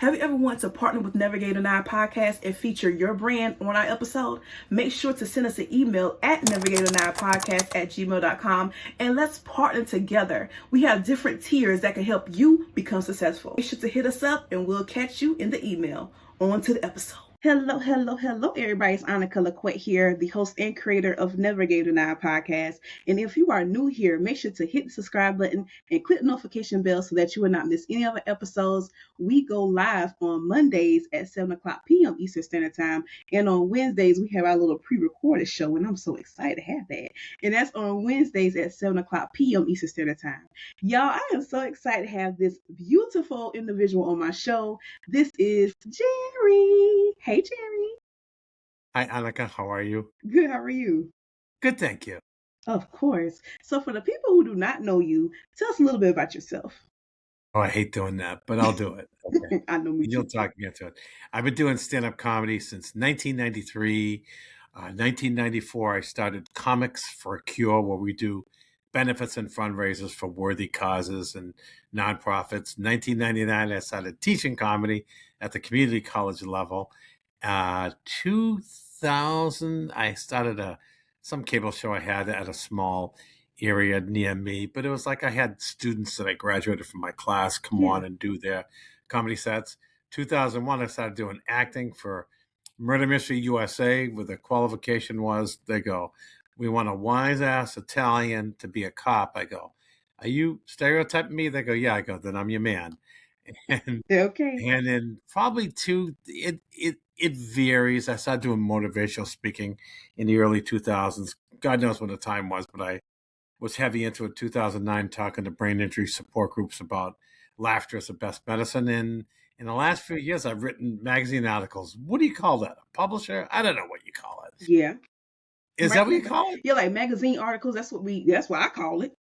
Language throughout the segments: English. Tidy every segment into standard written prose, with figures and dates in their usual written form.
Have you ever wanted to partner with Navigate and I podcast and feature your brand on our episode? Make sure to send us an email at navigateandipodcast@gmail.com and let's partner together. We have different tiers that can help you become successful. Make sure to hit us up and we'll catch you in the email. On to the episode. Hello, everybody. It's Annika LaQuette here, the host and creator of Navigate and I podcast. And if you are new here, make sure to hit the subscribe button and click the notification bell so that you will not miss any of our episodes. We go live on Mondays at 7 o'clock p.m. Eastern Standard Time. And on Wednesdays, we have our little pre-recorded show, and I'm so excited to have that. And that's on Wednesdays at 7 o'clock p.m. Eastern Standard Time. Y'all, I am so excited to have this beautiful individual on my show. This is Jerry. Hey, Jerry. Hi, Annika. How are you? Good. How are you? Good, thank you. Of course. So for the people who do not know you, tell us a little bit about yourself. Oh, I hate doing that, but I'll do it. Okay. I know me too. You'll talk me into it. I've been doing stand-up comedy since 1993. 1994, I started Comics for a Cure, where we do benefits and fundraisers for worthy causes and nonprofits. 1999, I started teaching comedy at the community college level. 2000, I started some cable show I had at a small area near me, but it was like I had students that I graduated from my class come on and do their comedy sets. 2001, I started doing acting for Murder Mystery USA, where the qualification was, they go, we want a wise-ass Italian to be a cop. I go, are you stereotyping me? They go, yeah. I go, then I'm your man. And okay. And then probably it varies. I started doing motivational speaking in the early 2000s. God knows when the time was, but I was heavy into it. 2009, talking to brain injury support groups about laughter as the best medicine. And in the last few years, I've written magazine articles. What do you call that? A publisher? I don't know what you call it. Yeah. Is that what you call it? Yeah, like magazine articles. That's what I call it.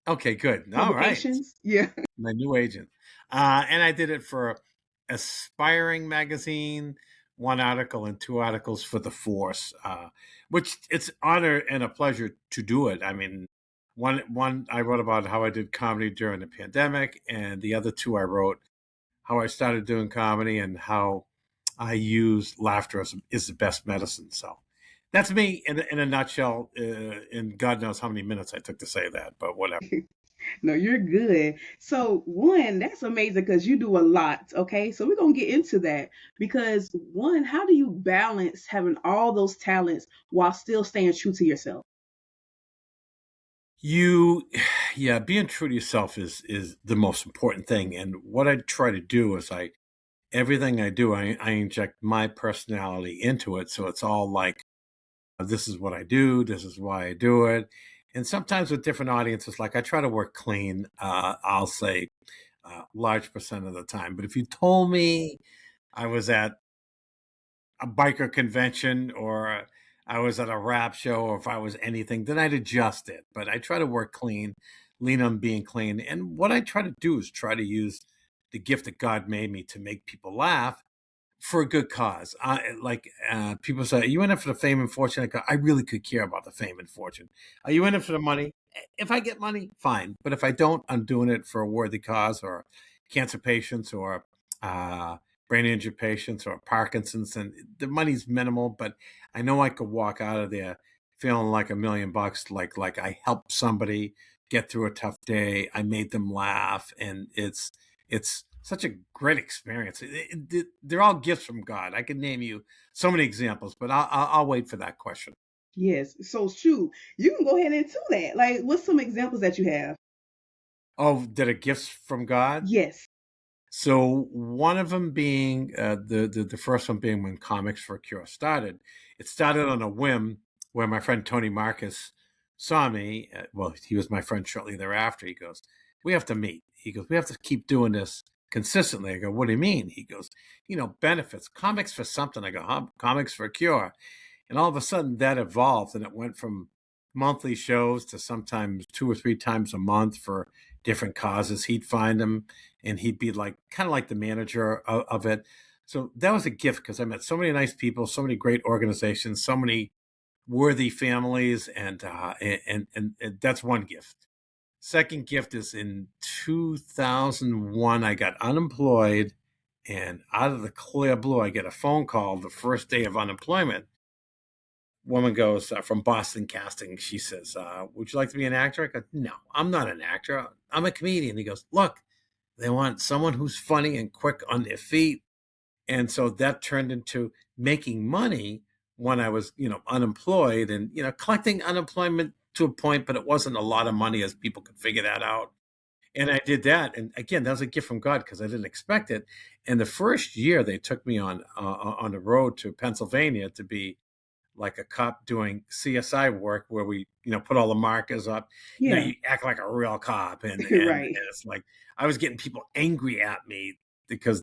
Okay, good. All right. Yeah. My new agent. And I did it for Aspiring Magazine, 1 article and 2 articles for The Force, which it's honor and a pleasure to do it. I mean, one I wrote about how I did comedy during the pandemic, and the other 2 I wrote how I started doing comedy and how I use laughter is the best medicine. So that's me in a nutshell. And God knows how many minutes I took to say that, but whatever. No, you're good. So one, that's amazing because you do a lot. Okay. So we're going to get into that because one, how do you balance having all those talents while still staying true to yourself? Being true to yourself is the most important thing. And what I try to do is everything I do, I inject my personality into it. So it's all like, this is what I do. This is why I do it. And sometimes with different audiences, like I try to work clean, I'll say large percent of the time. But if you told me I was at a biker convention or I was at a rap show or if I was anything, then I'd adjust it. But I try to work clean, lean on being clean. And what I try to do is try to use the gift that God made me to make people laugh for a good cause. People say, are you in it for the fame and fortune? I go, I really could care about the fame and fortune. Are you in it for the money? If I get money, fine. But if I don't, I'm doing it for a worthy cause, or cancer patients, or brain injury patients, or Parkinson's. And the money's minimal, but I know I could walk out of there feeling like $1 million, like I helped somebody get through a tough day. I made them laugh, and it's such a great experience. They're all gifts from God. I can name you so many examples, but I'll wait for that question. Yes. So shoot, you can go ahead into that. Like, what's some examples that you have? Oh, that are gifts from God? Yes. So one of them being the first one being when Comics for a Cure started. It started on a whim where my friend Tony Marcus saw me. Well, he was my friend shortly thereafter. He goes, we have to meet. He goes, we have to keep doing this consistently. I go, what do you mean? He goes, benefits, comics for something. I go, huh? Comics for a Cure. And all of a sudden that evolved, and it went from monthly shows to sometimes 2 or 3 times a month for different causes. He'd find them and he'd be like, kind of like the manager of it. So that was a gift because I met so many nice people, so many great organizations, so many worthy families. And that's one gift. Second gift is in 2001, I got unemployed And out of the clear blue, I get a phone call the first day of unemployment. Woman goes from Boston Casting. She says, "Would you like to be an actor?" I go, "No, I'm not an actor. I'm a comedian." He goes, "Look, they want someone who's funny and quick on their feet." And so that turned into making money when I was, unemployed and, collecting unemployment to a point, but it wasn't a lot of money as people could figure that out. And I did that. And again, that was a gift from God because I didn't expect it. And the first year they took me on the road to Pennsylvania to be like a cop doing CSI work where we, put all the markers up. Yeah. You act like a real cop. And Right. it's like I was getting people angry at me because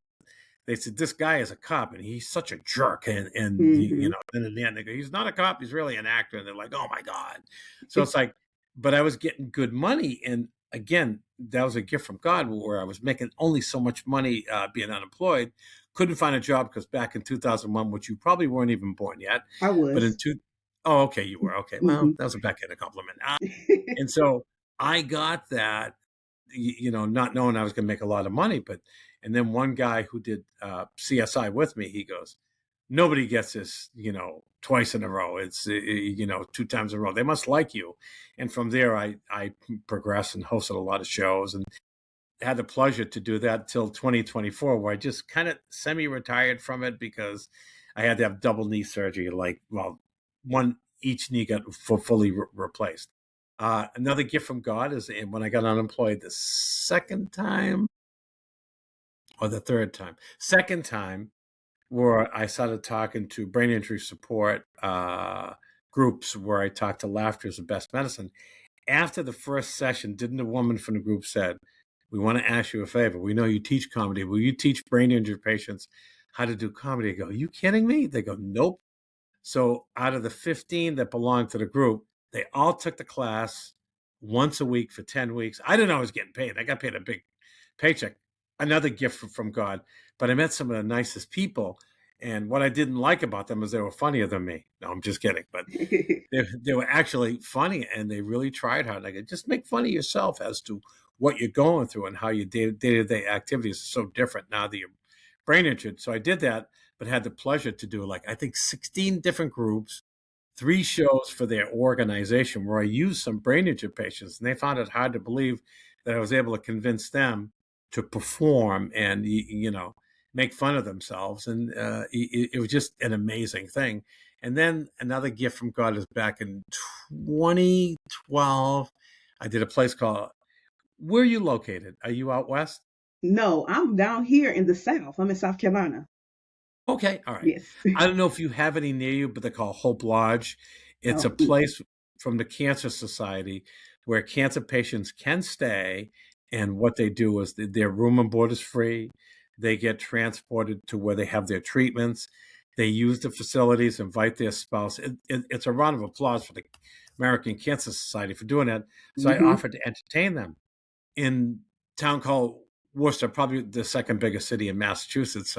they said this guy is a cop and he's such a jerk, and Mm-hmm. and in the end they go, he's not a cop, he's really an actor, and they're like, oh my god. So it's like, but I was getting good money, and again, that was a gift from God where I was making only so much money being unemployed, couldn't find a job because back in 2001, which you probably weren't even born yet, I but in was. two, oh okay, you were okay. Well, Mm-hmm. that was a backhanded compliment. And so I got that, not knowing I was going to make a lot of money. But, and then one guy who did CSI with me, he goes, nobody gets this, twice in a row. It's, 2 times in a row. They must like you. And from there, I progressed and hosted a lot of shows and had the pleasure to do that till 2024, where I just kind of semi-retired from it because I had to have double knee surgery. Like, well, one each knee got fully replaced. Another gift from God is when I got unemployed the second time or the third time, second time, where I started talking to brain injury support groups where I talked to laughter is the best medicine. After the first session, didn't a woman from the group said, "We want to ask you a favor. We know you teach comedy. Will you teach brain injury patients how to do comedy?" I go, "Are you kidding me?" They go, "Nope." So out of the 15 that belonged to the group, they all took the class once a week for 10 weeks. I didn't know I was getting paid. I got paid a big paycheck, another gift from God. But I met some of the nicest people. And what I didn't like about them is they were funnier than me. No, I'm just kidding. But they were actually funny and they really tried hard. Like, just make fun of yourself as to what you're going through and how your day-to-day activities are so different now that you're brain injured. So I did that, but had the pleasure to do, like, I think 16 different groups, 3 shows for their organization where I used some brain injury patients, and they found it hard to believe that I was able to convince them to perform and, make fun of themselves. And it was just an amazing thing. And then another gift from God is back in 2012. I did a place called, where are you located? Are you out west? No, I'm down here in the South. I'm in South Carolina. Okay, all right. Yes. I don't know if you have any near you, but they're called Hope Lodge. It's a Oh, place from the Cancer Society where cancer patients can stay. And what they do is their room and board is free. They get transported to where they have their treatments. They use the facilities, invite their spouse. It's a round of applause for the American Cancer Society for doing that. So I mm-hmm. offered to entertain them in a town called Worcester, probably the second biggest city in Massachusetts.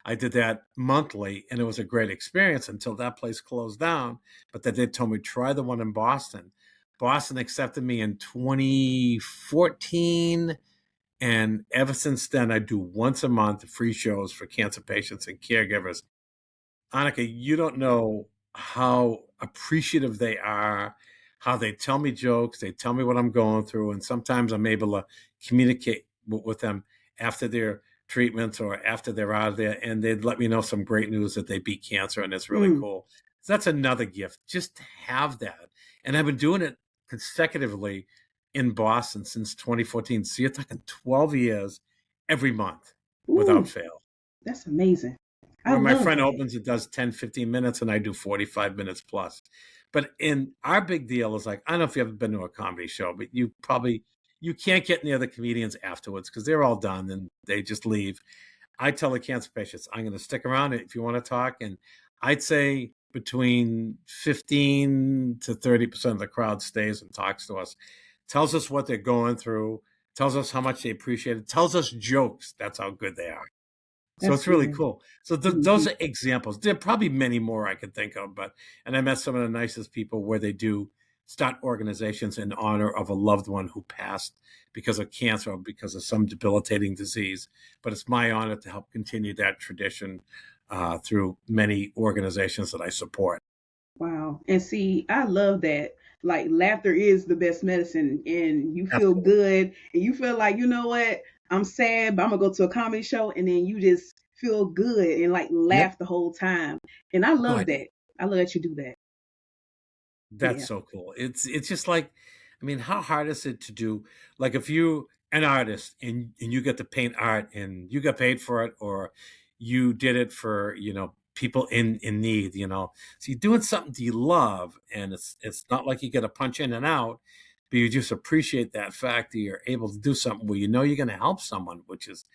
I did that monthly, and it was a great experience until that place closed down. But they did tell me, try the one in Boston. Boston accepted me in 2014. And ever since then, I do once a month free shows for cancer patients and caregivers. Annika, you don't know how appreciative they are, how they tell me jokes, they tell me what I'm going through, and sometimes I'm able to communicate with them after their treatments or after they're out of there, and they'd let me know some great news that they beat cancer, and it's really Mm. cool. So that's another gift, just to have that. And I've been doing it consecutively in Boston since 2014. So you're talking 12 years every month without Ooh, fail. that's amazing. I Where my love friend that. opens, it does 10, 15 minutes, and I do 45 minutes plus. But in our big deal is like, I don't know if you've ever been to a comedy show, but you can't get any other comedians afterwards because they're all done and they just leave. I tell the cancer patients, I'm going to stick around if you want to talk. And I'd say between 15 to 30% of the crowd stays and talks to us, tells us what they're going through, tells us how much they appreciate it, tells us jokes. That's how good they are. So That's it's really good. cool. So Mm-hmm. those are examples. There are probably many more I could think of, and I met some of the nicest people where they do start organizations in honor of a loved one who passed because of cancer or because of some debilitating disease. But it's my honor to help continue that tradition through many organizations that I support. Wow. And see, I love that. Like laughter is the best medicine and you feel Absolutely. good and you feel like, you know what? I'm sad, but I'm gonna go to a comedy show and then you just feel good and like Yep. laugh the whole time. And I Oh, love I do. that. I love that you do that. That's Yeah. so cool. It's just like, I mean, how hard is it to do? Like if you an artist and you get to paint art and you get paid for it, or you did it for people in need. So you're doing something that you love, and it's not like you get a punch in and out, but you just appreciate that fact that you're able to do something where you're going to help someone, which is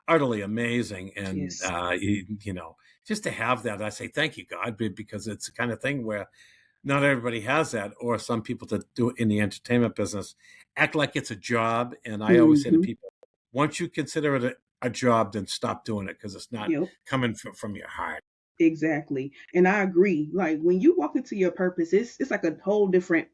utterly amazing. And Yes. just to have that, I say thank you, God, because it's the kind of thing where not everybody has that, or some people that do it in the entertainment business act like it's a job. And I always say to Mm-hmm. people, once you consider it a job, then stop doing it because it's not Yep. coming from your heart. Exactly. And I agree. Like when you walk into your purpose, it's like a whole different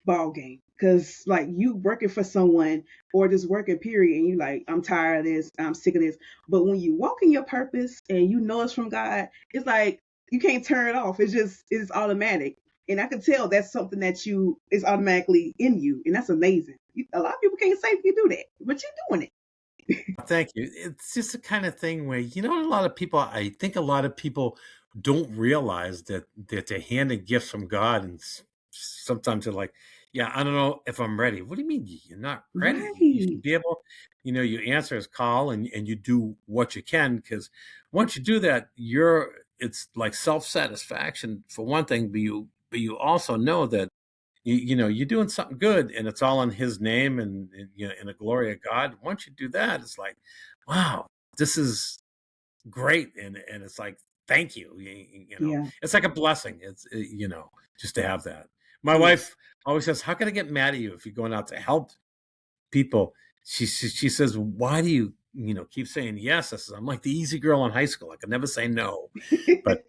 ball game. Cause like you working for someone or just working period and you like, I'm tired of this, I'm sick of this. But when you walk in your purpose and you know it's from God, it's like you can't turn it off. It's automatic. And I can tell that's something that you is automatically in you. And that's amazing. A lot of people can't say you do that, but you're doing it. Thank you. It's just the kind of thing where a lot of people. I think a lot of people don't realize that they're handing gifts from God, and sometimes they're like, "Yeah, I don't know if I'm ready." What do you mean you're not ready? You Right. should be able. You answer his call and you do what you can, because once you do that, it's like self satisfaction for one thing, but you also know that you're doing something good, and it's all in his name, and in the glory of God. Once you do that, it's like, wow, this is great. And it's like, thank you. Yeah. It's like a blessing. It's just to have that. My Yes. wife always says, how can I get mad at you if you're going out to help people? She says, why do you keep saying yes? I'm like the easy girl in high school. I could never say no. But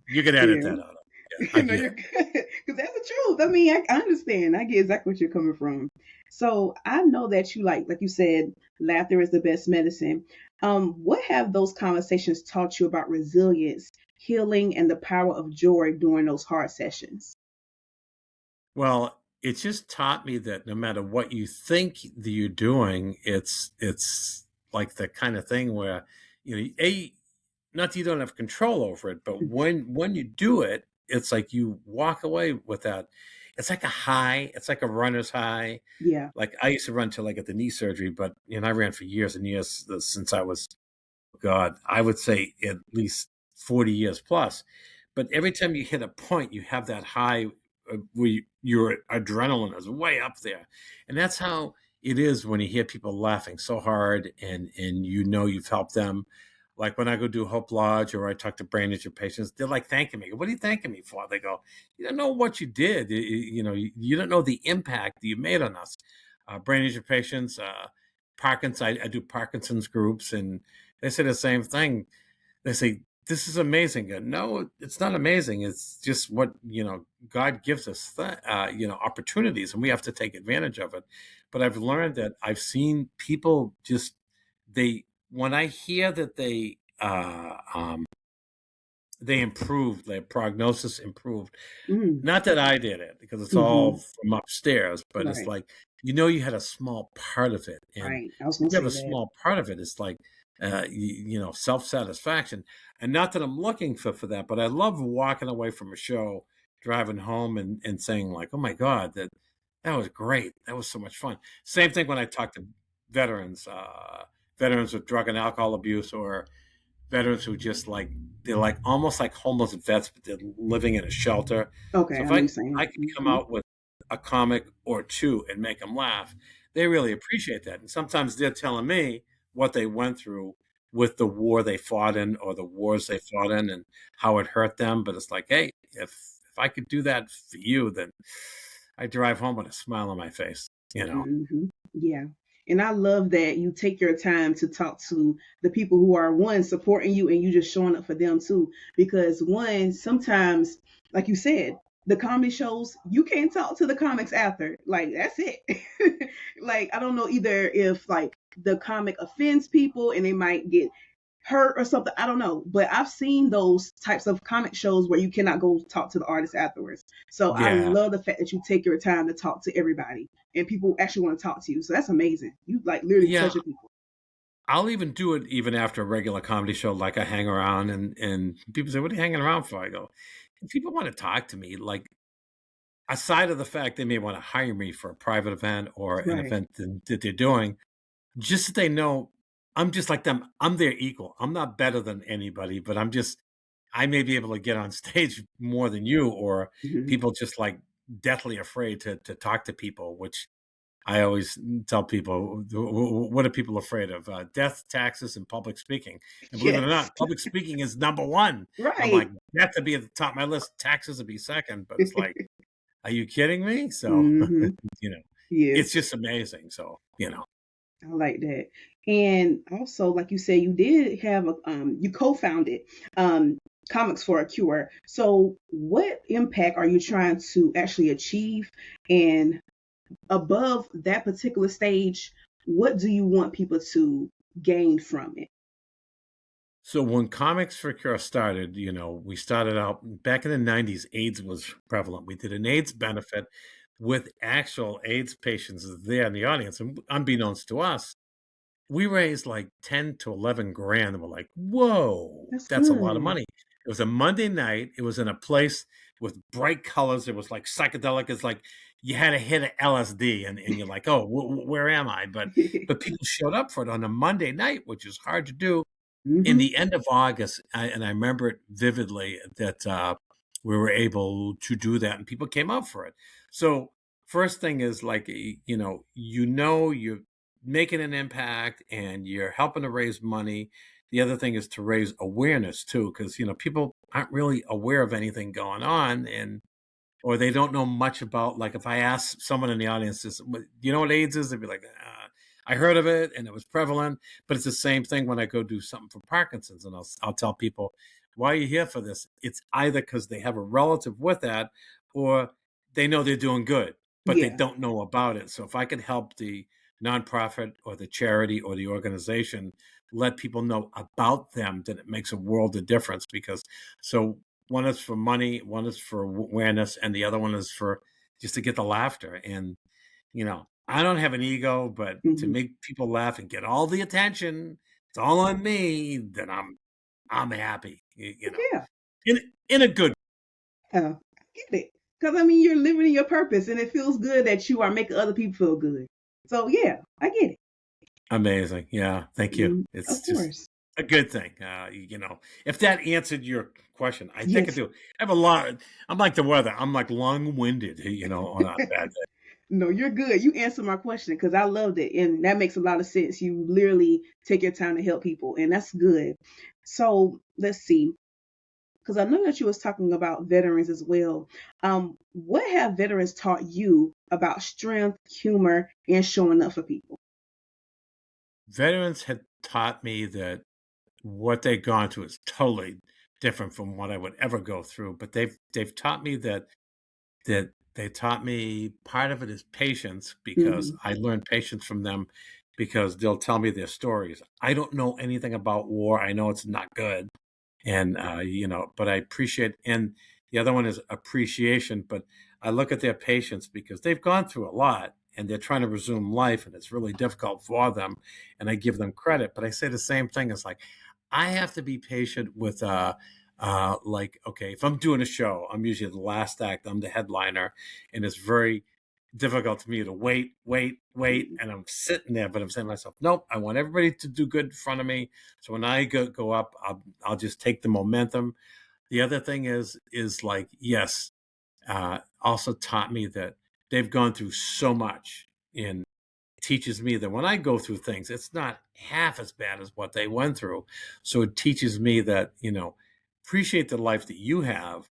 you can edit Yeah. that out. Yeah, I No, get you're it. good. Because that's the truth. I mean, I understand. I get exactly what you're coming from. So I know that you like you said, laughter is the best medicine. What have those conversations taught you about resilience, healing, and the power of joy during those hard sessions? Well, it just taught me that no matter what you think that you're doing, it's like the kind of thing where not that you don't have control over it, but when you do it, it's like you walk away with that. It's like a high. It's like a runner's high. Yeah. Like I used to run till I get the knee surgery, but I ran for years and years since I was, God, I would say at least 40 years plus. But every time you hit a point, you have that high where your adrenaline is way up there. And that's how it is when you hear people laughing so hard, and you've helped them. Like when I go do Hope Lodge or I talk to brain injury patients, they're like thanking me. What are you thanking me for? They go, you don't know what you did. You don't know the impact that you made on us. Brain injury patients, I do Parkinson's groups, and they say the same thing. They say, this is amazing. No, it's not amazing. It's just what, God gives us, opportunities, and we have to take advantage of it. But I've learned that I've seen people just, when I hear that they improved, their prognosis improved. Mm, Not that I did it, because it's all hmm. from upstairs, but it's Right. like, you had a small part of it. And Right. I was when gonna you have say a that. small part of it, it's like, self satisfaction. And not that I'm looking for that, but I love walking away from a show, driving home, and saying, like, oh my God, that was great. That was so much fun. Same thing when I talk to veterans, veterans with drug and alcohol abuse, or veterans who just like, they're like almost like homeless vets, but they're living in a shelter. Okay, So I if know I you're saying. I can come out with a comic or two and make them laugh, they really appreciate that. And sometimes they're telling me what they went through with the war they fought in, or the wars they fought in, and how it hurt them. But it's like, hey, if I could do that for you, then I drive home with a smile on my face. Hmm. Yeah. And I love that you take your time to talk to the people who are one supporting you and you just showing up for them too. Because one, sometimes, like you said, the comedy shows, you can't talk to the comics after. Like, that's it. Like, I don't know either if like the comic offends people and they might get hurt or something. I don't know. But I've seen those types of comic shows where you cannot go talk to the artist afterwards. So I Yeah. love the fact that you take your time to talk to everybody and people actually want to talk to you. So that's amazing. You like literally Yeah. touching people. I'll even do it even after a regular comedy show. Like I hang around and people say, "What are you hanging around for?" I go, "If people want to talk to me, like aside of the fact they may want to hire me for a private event or an Right. event that they're doing, just so they know I'm just like them. I'm their equal. I'm not better than anybody, but I may be able to get on stage more than you, or Mhm. people just like deathly afraid to talk to people, which I always tell people, what are people afraid of? Death, taxes, and public speaking. And believe it or Yes. not, public speaking is number one. I'm like, Right. that to be at the top of my list. Taxes would be second, but it's like, are you kidding me? So, Hmm. you know, it's Yes. just amazing. So, I like that. And also, like you said, you did have you co-founded um Comics for a Cure. So what impact are you trying to actually achieve? And above that particular stage, what do you want people to gain from it? So when Comics for Cure started, we started out back in the 90s, AIDS was prevalent. We did an AIDS benefit with actual AIDS patients there in the audience. And unbeknownst to us, we raised like 10 to 11 grand. And we're like, whoa, That's that's a lot of good. money. It was a Monday night. It was in a place with bright colors. It was like psychedelic. It's like you had a hit of LSD and you're like, oh, where am I? But people showed up for it on a Monday night, which is hard to do in Hmm. the end of August, and I remember it vividly that we were able to do that, and people came up for it. So first thing is like you're making an impact and you're helping to raise money. The other thing is to raise awareness too, because people aren't really aware of anything going on, and or they don't know much about, like, if I ask someone in the audience this, "Do you know what AIDS is?" They'd be like, I heard of it and it was prevalent. But it's the same thing when I go do something for Parkinson's, and I'll tell people, why are you here for this? It's either because they have a relative with that, or they know they're doing good but they Yeah. don't know about it. So if I can help the nonprofit or the charity or the organization let people know about them, then it makes a world of difference. Because so one is for money, one is for awareness, and the other one is for just to get the laughter. And I don't have an ego, but to Hmm. make people laugh and get all the attention, it's all on me. Then I'm happy. Yeah. In a good. I get it. Because I mean, you're living in your purpose, and it feels good that you are making other people feel good. So yeah, I get it. Amazing. Yeah. Thank you. Of It's just course. a good thing. If that answered your question, I think it Yes. do. I have a lot. I'm like the weather. I'm like long winded, on a bad day. No, you're good. You answered my question because I loved it, and that makes a lot of sense. You literally take your time to help people, and that's good. So let's see, because I know that you was talking about veterans as well. What have veterans taught you about strength, humor, and showing up for people? Veterans had taught me that what they've gone through is totally different from what I would ever go through. But they've taught me that they taught me part of it is patience, because Hmm. I learned patience from them, because they'll tell me their stories. I don't know anything about war. I know it's not good. And but I appreciate. And the other one is appreciation, but I look at their patience because they've gone through a lot and they're trying to resume life, and it's really difficult for them, and I give them credit. But I say the same thing. It's like I have to be patient with like, okay, if I'm doing a show, I'm usually the last act, I'm the headliner, and it's very difficult for me to wait, and I'm sitting there, but I'm saying to myself, nope, I want everybody to do good in front of me. So when I go up, I'll just take the momentum. The other thing is like, yes, also taught me that they've gone through so much, and teaches me that when I go through things, it's not half as bad as what they went through. So it teaches me that, appreciate the life that you have.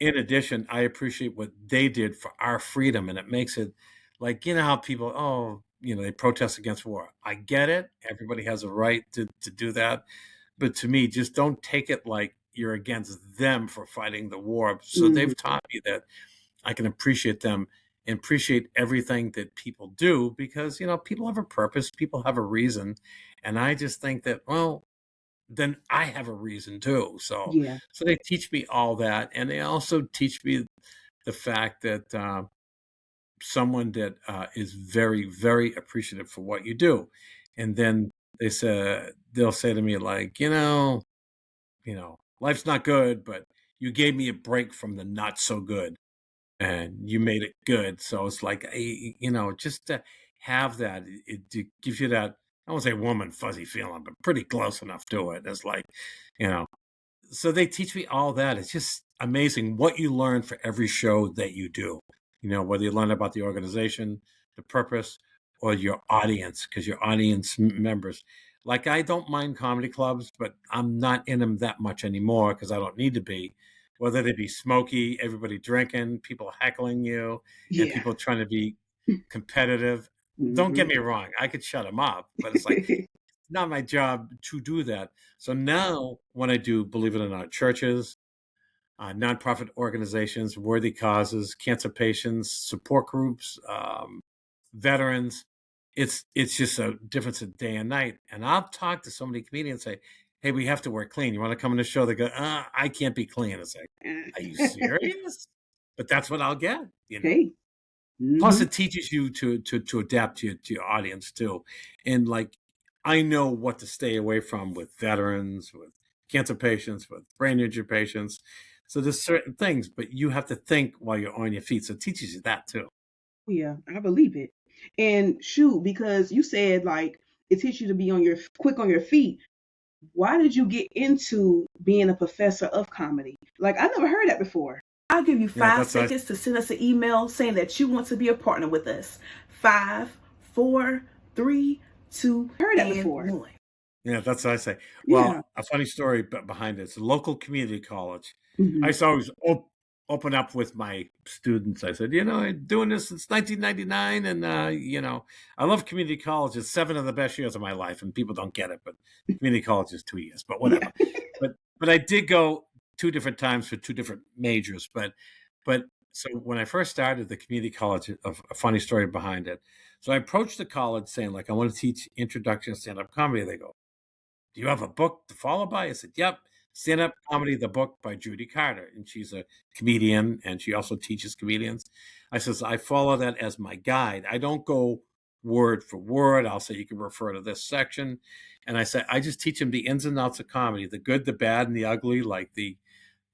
In addition, I appreciate what they did for our freedom. And it makes it like, how people, oh, they protest against war. I get it. Everybody has a right to do that. But to me, just don't take it like you're against them for fighting the war. So they've taught me that I can appreciate them and appreciate everything that people do because, people have a purpose, people have a reason. And I just think that, well, then I have a reason too. So, Yeah. so they teach me all that. And they also teach me the fact that someone that is very, very appreciative for what you do. And then they'll say to me like, life's not good, but you gave me a break from the not so good and you made it good. So it's like, just to have that, it gives you that, I won't say warm and fuzzy feeling, but pretty close enough to it. It's like, you know, so they teach me all that. It's just amazing what you learn for every show that you do. Whether you learn about the organization, the purpose, or your audience, because your audience members, like I don't mind comedy clubs, but I'm not in them that much anymore because I don't need to be. Whether they be smoky, everybody drinking, people heckling you, and Yeah. people trying to be competitive. Don't get Mhm. me wrong, I could shut them up, but it's like not my job to do that. So now, when I do, believe it or not, churches, nonprofit organizations, worthy causes, cancer patients, support groups, veterans, it's just a difference of day and night. And I'll talk to so many comedians and say, "Hey, we have to wear clean. You want to come on the show?" They go, "I can't be clean." It's like, "Are you serious?" But that's what I'll get. Hey. Plus, Mhm. it teaches you to adapt to your audience too, and like I know what to stay away from with veterans, with cancer patients, with brain injury patients. So there's certain things, but you have to think while you're on your feet. So it teaches you that too. Yeah, I believe it. And shoot, because you said like it teaches you to be on your quick on your feet. Why did you get into being a professor of comedy? Like I never heard that before. I'll give you Yeah, 5 seconds to send us an email saying that you want to be a partner with us. 5, 4, 3, 2, heard that and before. 1. that's what I say. Yeah. Well, a funny story behind it. It's a local community college. I Hmm. used to always open up with my students. I said, I'm doing this since 1999, and I love community college. It's 7 of the best years of my life, and people don't get it, but community college is 2 years. But Yeah. whatever. But I did go 2 different times for 2 different majors. But so when I first started the community college, a funny story behind it. So I approached the college saying, like, I want to teach introduction to stand-up comedy. They go, "Do you have a book to follow by?" I said, "Yep. Stand Up Comedy, the book by Judy Carter." And she's a comedian and she also teaches comedians. I says, I follow that as my guide. I don't go word for word. I'll say, you can refer to this section. And I say, I just teach them the ins and outs of comedy, the good, the bad, and the ugly, like the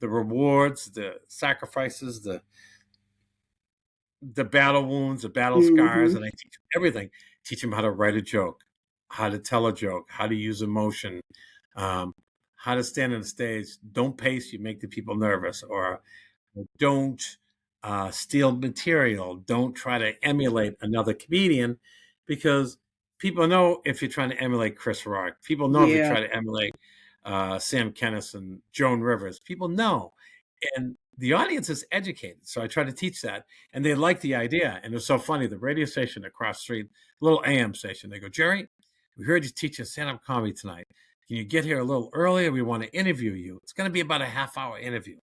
rewards, the sacrifices, the battle wounds, the battle scars, Hmm. and I teach them everything. Teach them how to write a joke, how to tell a joke, how to use emotion, um, how to stand on the stage. Don't pace, you make the people nervous, or don't steal material. Don't try to emulate another comedian because people know if you're trying to emulate Chris Rock. People know if you Yeah. try to emulate Sam Kinison, Joan Rivers. People know. And the audience is educated. So I try to teach that. And they like the idea. And it was so funny. The radio station across the street, little AM station, they go, "Jerry, we heard you teaching stand-up comedy tonight. Can you get here a little earlier? We want to interview you. It's going to be about a half-hour interview."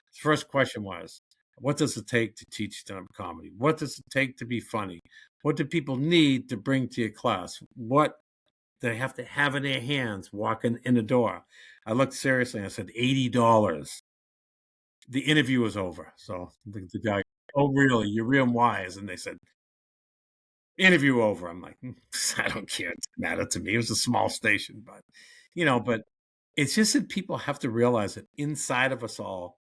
His first question was, what does it take to teach stand-up comedy? What does it take to be funny? What do people need to bring to your class? What do they have to have in their hands walking in the door? I looked seriously and I said, $80. The interview was over. So the guy, "Oh, really? You're real wise." And they said, "Interview over." I'm like, I don't care. It doesn't matter to me. It was a small station, but it's just that people have to realize that inside of us all,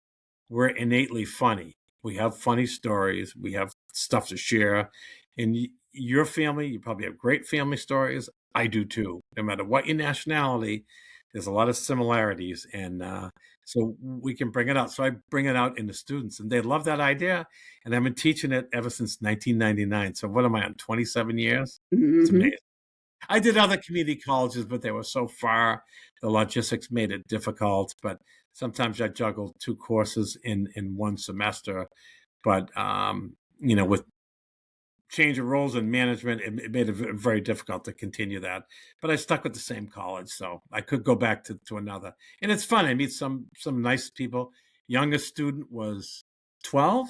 we're innately funny. We have funny stories. We have stuff to share. And your family, you probably have great family stories. I do too. No matter what your nationality, there's a lot of similarities. And so we can bring it out. So I bring it out in the students, and they love that idea. And I've been teaching it ever since 1999. So what am I on, 27 years? It's Hmm. amazing. I did other community colleges, but they were so far. The logistics made it difficult. But sometimes I juggled 2 courses in one semester. But with change of roles in management, it made it very difficult to continue that. But I stuck with the same college, so I could go back to another. And it's fun. I meet some nice people. Youngest student was 12,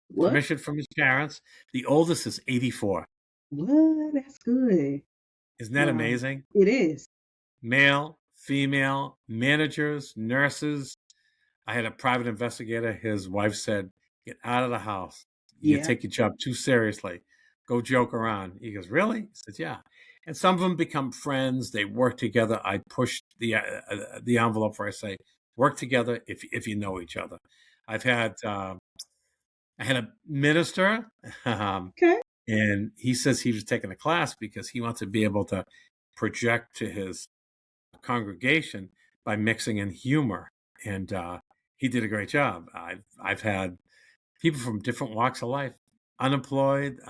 What? commissioned from his parents. The oldest is 84. What? That's good. Isn't that Wow. amazing? It is. Male, female, managers, nurses. I had a private investigator. His wife said, "Get out of the house. You Yeah. take your job too seriously. Go joke around." He goes, "Really?" He says, "Yeah." And some of them become friends. They work together. I push the envelope where I say, "Work together if you know each other." I've had I had a minister, Okay. and he says he was taking a class because he wants to be able to project to his congregation by mixing in humor, and he did a great job. I've had people from different walks of life, unemployed,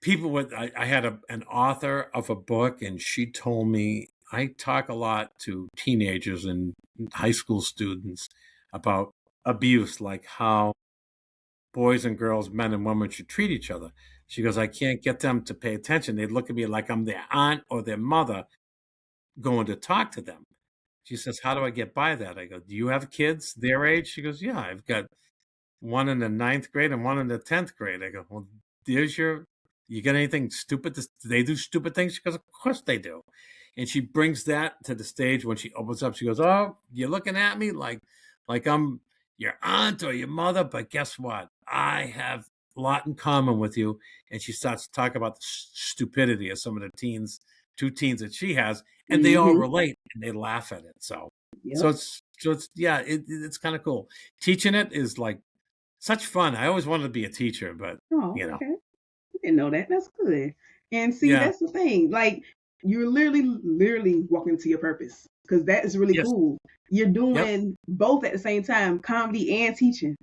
people with. I had an author of a book, and she told me I talk a lot to teenagers and high school students about abuse, like how boys and girls, men and women should treat each other. She goes, I can't get them to pay attention. They look at me like I'm their aunt or their mother going to talk to them. She says, how do I get by that? I go, do you have kids their age? She goes, yeah, I've got one in the ninth grade and one in the 10th grade. I go, well, you got anything stupid? Do they do stupid things? She goes, of course they do. And she brings that to the stage when she opens up. She goes, oh, you're looking at me like I'm your aunt or your mother. But guess what? I have a lot in common with you. And she starts to talk about the stupidity of some of the two teens that she has, and they all Mm-hmm. relate and they laugh at it. So Yep. it's yeah, it's kind of cool. Teaching it is like such fun. I always wanted to be a teacher, but Oh, you know, okay. I didn't know that. That's good. And see, yeah, that's the thing. Like, you're literally walking to your purpose because that is really yes, cool. You're yep, doing both at the same time, comedy and teaching.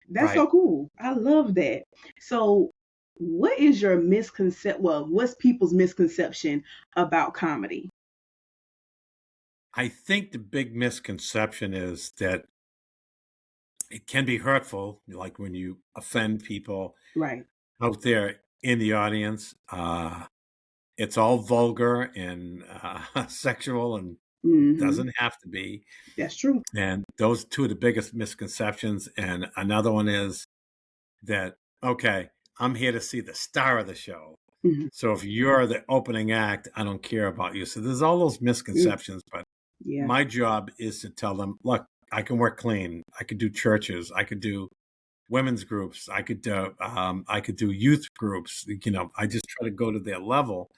That's right. so cool. I love that. So, what is your misconception? Well, what's people's misconception about comedy? I think the big misconception is that it can be hurtful, like when you offend people Right. out there in the audience. It's all vulgar and sexual, and Mm-hmm. doesn't have to be. That's true. And those two are the biggest misconceptions. And another one is that, okay, I'm here to see the star of the show. Mm-hmm. So if you're the opening act, I don't care about you. So there's all those misconceptions, but Yeah. my job is to tell them, look, I can work clean. I could do churches. I could do women's groups. I could do youth groups. I just try to go to their level,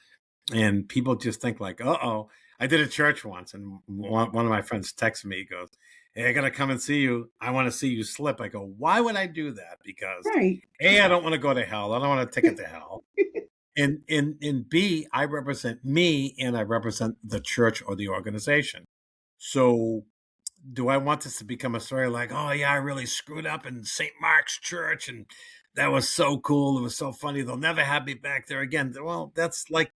and people just think like, uh-oh. I did a church once, and one of my friends texted me. He goes, hey, I got to come and see you. I want to see you slip. I go, why would I do that? Because Right. A, I don't want to go to hell. I don't want a ticket to hell. And B, I represent me, and I represent the church or the organization. So do I want this to become a story like, oh yeah, I really screwed up in St. Mark's Church, and that was so cool. It was so funny. They'll never have me back there again. Well, that's like,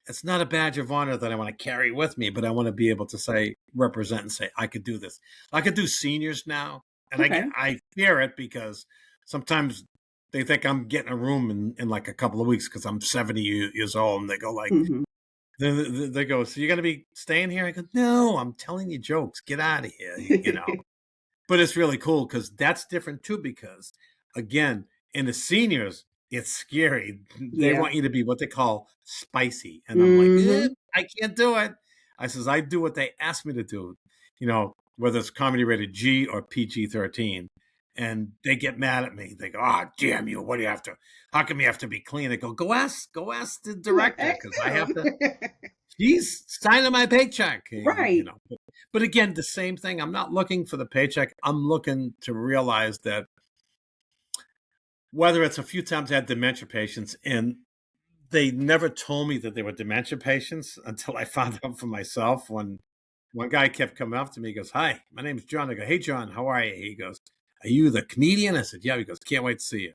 it's not a badge of honor that I want to carry with me, but I want to be able to say, represent and say, I could do this. I could do seniors now. And Okay. I fear it because sometimes they think I'm getting a room in like a couple of weeks because I'm 70 years old. And they go like, Mm-hmm. they go, so you're going to be staying here? I go, no, I'm telling you jokes. Get out of here. But it's really cool because that's different too, because again, in the seniors, it's scary. They Yeah. want you to be what they call spicy. And I'm like, Mm-hmm. I can't do it. I says, I do what they ask me to do, whether it's comedy rated G or PG-13. And they get mad at me. They go, oh, damn you. What do you have to, how come you have to be clean? I go ask the Like, director ask because I have to, them. he's signing my paycheck, Right. But again, the same thing. I'm not looking for the paycheck. I'm looking to realize that whether it's a few times I had dementia patients, and they never told me that they were dementia patients until I found out for myself. When one guy kept coming up to me, he goes, hi, my name's John. I go, hey, John, how are you? He goes, are you the comedian? I said, yeah. He goes, can't wait to see you.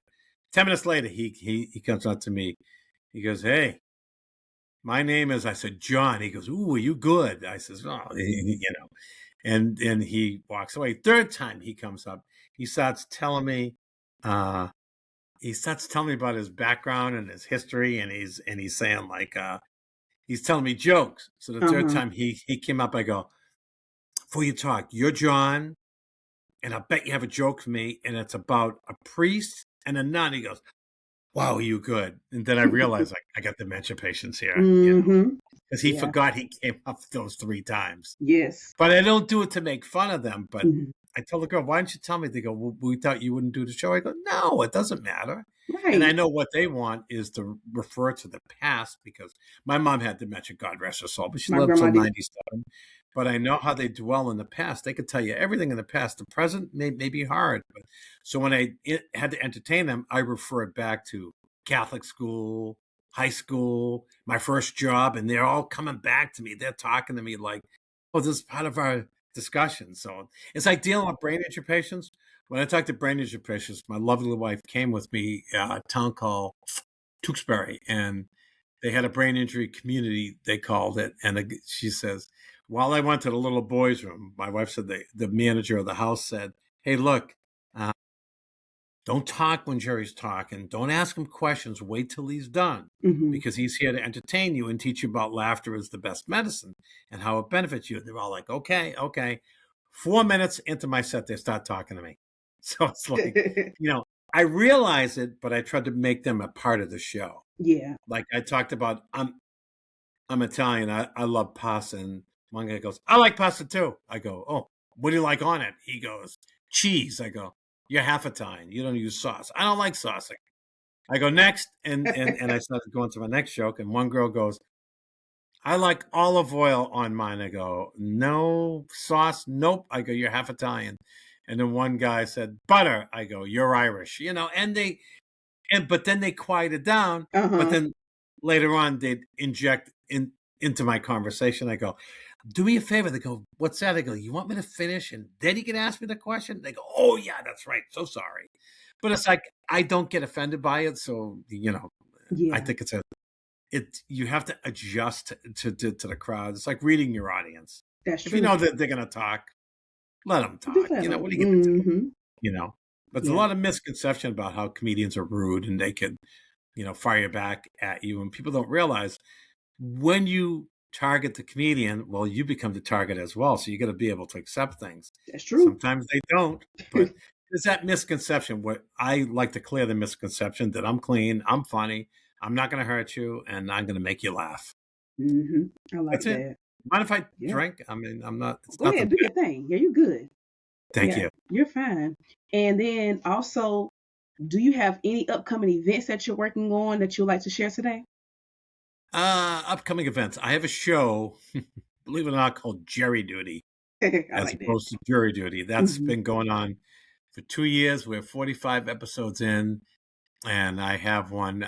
10 minutes later, he comes up to me. He goes, hey, my name is, I said, John. He goes, ooh, are you good? I says, oh, and he walks away. Third time he comes up, he starts telling me, he starts telling me about his background and his history, and he's saying like he's telling me jokes. So the third Uh-huh. time he came up, I go, before you talk, you're John, and I bet you have a joke for me, and it's about a priest and a nun. He goes, wow, you good. And then I realized I got dementia patients here, Mm-hmm. because he Yeah. forgot he came up those 3 times. Yes. But I don't do it to make fun of them. But Mhm. I told the girl, why didn't you tell me? They go, well, we thought you wouldn't do the show. I go, no, it doesn't matter. And I Right. know what they want is to refer to the past, because my mom had dementia, God rest her soul, but she My lived till grandma did. 97. But I know how they dwell in the past. They could tell you everything in the past. The present may be hard. So when I had to entertain them, I referred back to Catholic school, high school, my first job, and they're all coming back to me. They're talking to me like, oh, this is part of our discussion. So it's like dealing with brain injury patients. When I talk to brain injury patients, my lovely wife came with me a town called Tewksbury, and they had a brain injury community, they called it. And she says, while I went to the little boys' room, my wife said the manager of the house said, hey, look, uh, don't talk when Jerry's talking. Don't ask him questions. Wait till he's done, Mm-hmm. because he's here to entertain you and teach you about laughter is the best medicine and how it benefits you. And they're all like, okay, okay. 4 minutes into my set, they start talking to me. So it's like, I realize it, but I tried to make them a part of the show. Yeah. Like I talked about, I'm Italian. I love pasta. And one guy goes, I like pasta too. I go, oh, what do you like on it? He goes, cheese. I go, you're half Italian. You don't use sauce. I don't like sauce. I go next. And I started going to my next joke. And one girl goes, I like olive oil on mine. I go, no sauce. Nope. I go, you're half Italian. And then one guy said, butter. I go, you're Irish, but then they quieted down. But Uh-huh. then later on, they'd inject into my conversation. I go, do me a favor. They go, what's that? I go, you want me to finish? And then you can ask me the question? They go, oh, yeah, that's right. So sorry. But it's like, I don't get offended by it. So, I Yeah. think you have to adjust to the crowd. It's like reading your audience. That's If you true. know that they're going to talk, let them Just talk. let them. What are you going to do? Mm-hmm. But there's a Yeah. lot of misconception about how comedians are rude and they could, fire back at you. And people don't realize when you target the comedian, well, you become the target as well. So you got to be able to accept things. That's true. Sometimes they don't, but there's that misconception where I like to clear the misconception that I'm clean, I'm funny, I'm not going to hurt you, and I'm going to make you laugh. Mm-hmm. I like That's it. that. Mind if I Yeah. drink? I mean, I'm not. It's Go nothing ahead, do bad. your thing. Yeah, you're good. Thank Yeah, you. you're fine. And then also, do you have any upcoming events that you're working on that you'd like to share today? Upcoming events. I have a show, believe it or not, called Jerry Duty, I as like that. opposed to Jury Duty. That's Mm-hmm. been going on for 2 years. We're 45 episodes in, and I have one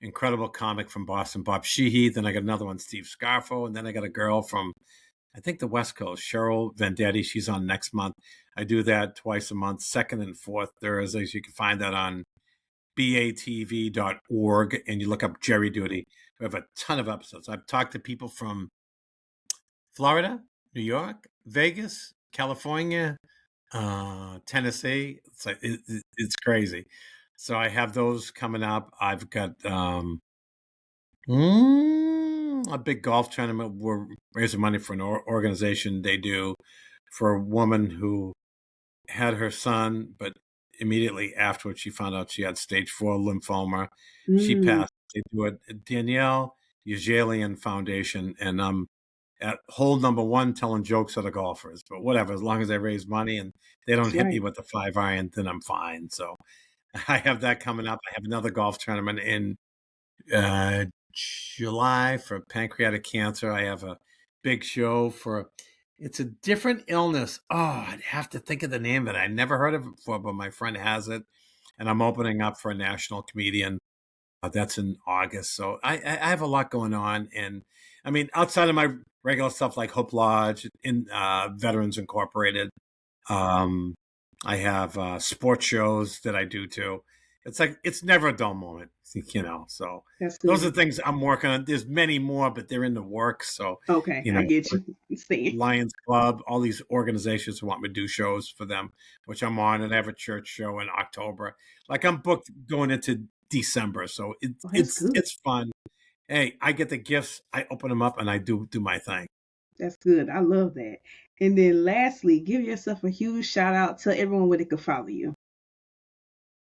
incredible comic from Boston, Bob Sheehy. Then I got another one, Steve Scarfo, and then I got a girl from, I think, the West Coast, Cheryl Vendetti. She's on next month. I do that twice a month, second and fourth Thursdays. You can find that on batv.org, and you look up Jerry Duty. We have a ton of episodes. I've talked to people from Florida, New York, Vegas, California, Tennessee. It's crazy. So I have those coming up. I've got a big golf tournament. We're raising money for an organization they do for a woman who had her son, but immediately afterwards she found out she had stage 4 lymphoma. She passed. They do it, Danielle Yajalian Foundation, and I'm at hole number 1 telling jokes at the golfers. But whatever, as long as I raise money and they don't That's hit me right. with the 5-iron, then I'm fine. So I have that coming up. I have another golf tournament in July for pancreatic cancer. I have a big show for, it's a different illness. Oh, I'd have to think of the name of it. I never heard of it before, but my friend has it. And I'm opening up for a national comedian. That's in August. So I have a lot going on. And I mean, outside of my regular stuff like Hope Lodge, in Veterans Incorporated, I have sports shows that I do too. it's like it's never a dull moment, So That's those good. are the things I'm working on. There's many more, but they're in the works. So Okay, I get you. Stay. Lions Club, all these organizations want me to do shows for them, which I'm on, and I have a church show in October. Like I'm booked going into December, so Oh, that's good. it's fun. Hey, I get the gifts, I open them up, and I do my thing. That's good. I love that. And then lastly, give yourself a huge shout out. Tell everyone where they can follow you.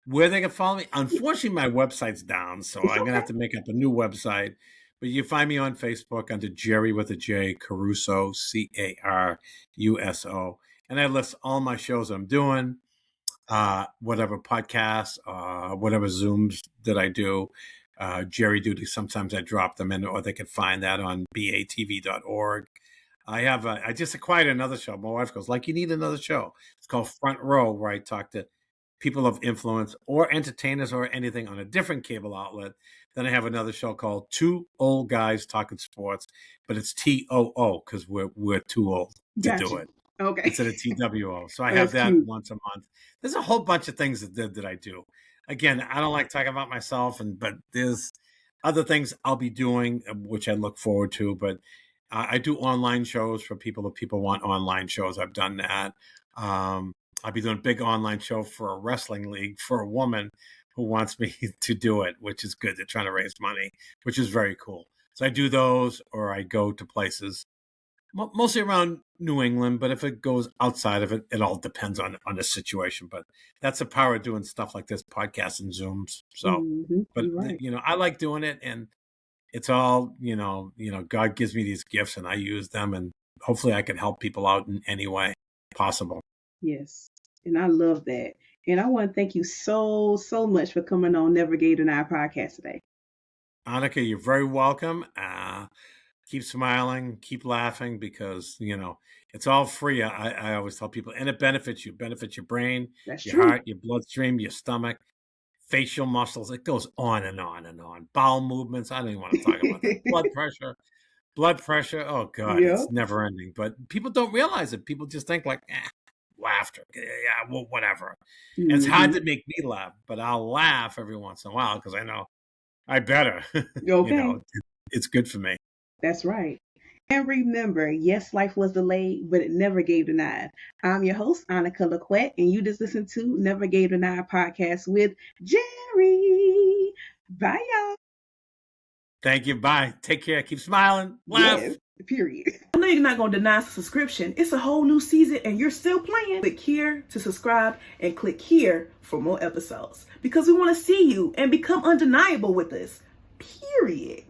Where they can follow me? Unfortunately, my website's down, so It's I'm gonna okay. have to make up a new website. But you find me on Facebook under Jerry with a J Caruso, Caruso, and I list all my shows I'm doing, whatever podcasts, whatever Zooms that I do. Jerry Duty. Sometimes I drop them in, or they can find that on batv.org. I just acquired another show. My wife goes, like, you need another show. It's called Front Row, where I talk to people of influence or entertainers or anything on a different cable outlet. Then I have another show called Two Old Guys Talking Sports, but it's TOO because we're too old to do Gotcha. it Okay. instead of TWO. So I Oh, have that's that cute. once a month. There's a whole bunch of things that I do. Again, I don't like talking about myself, but there's other things I'll be doing, which I look forward to. But I do online shows for people if people want online shows. I've done that. I'll be doing a big online show for a wrestling league for a woman who wants me to do it, which is good. They're trying to raise money, which is very cool. So I do those, or I go to places mostly around New England, but if it goes outside of it, it all depends on the situation. But that's the power of doing stuff like this, podcasts and Zooms. So, but You're right. I like doing it, and it's all God gives me these gifts, and I use them, and hopefully I can help people out in any way possible. Yes. And I love that. And I want to thank you so, so much for coming on Navigating Our podcast today. Annika, you're very welcome. Keep smiling, keep laughing, because it's all free. I always tell people, and it benefits you. Benefits your brain, That's your true. heart, your bloodstream, your stomach, facial muscles. It goes on and on and on. Bowel movements. I don't even want to talk about that. Blood pressure. Oh God, Yeah. it's never ending. But people don't realize it. People just think like, laughter. Yeah, well, whatever. And it's hard to make me laugh, but I'll laugh every once in a while because I know I better. Okay. It's good for me. That's right. And remember, yes, life was delayed, but it never gave denied. I'm your host, Annika Laquette, and you just listened to Never Gave Denied podcast with Jerry. Bye, y'all. Thank you. Bye. Take care. Keep smiling. Laugh. Yes, period. I know you're not going to deny us a subscription. It's a whole new season and you're still playing. Click here to subscribe and click here for more episodes because we want to see you and become undeniable with us. Period.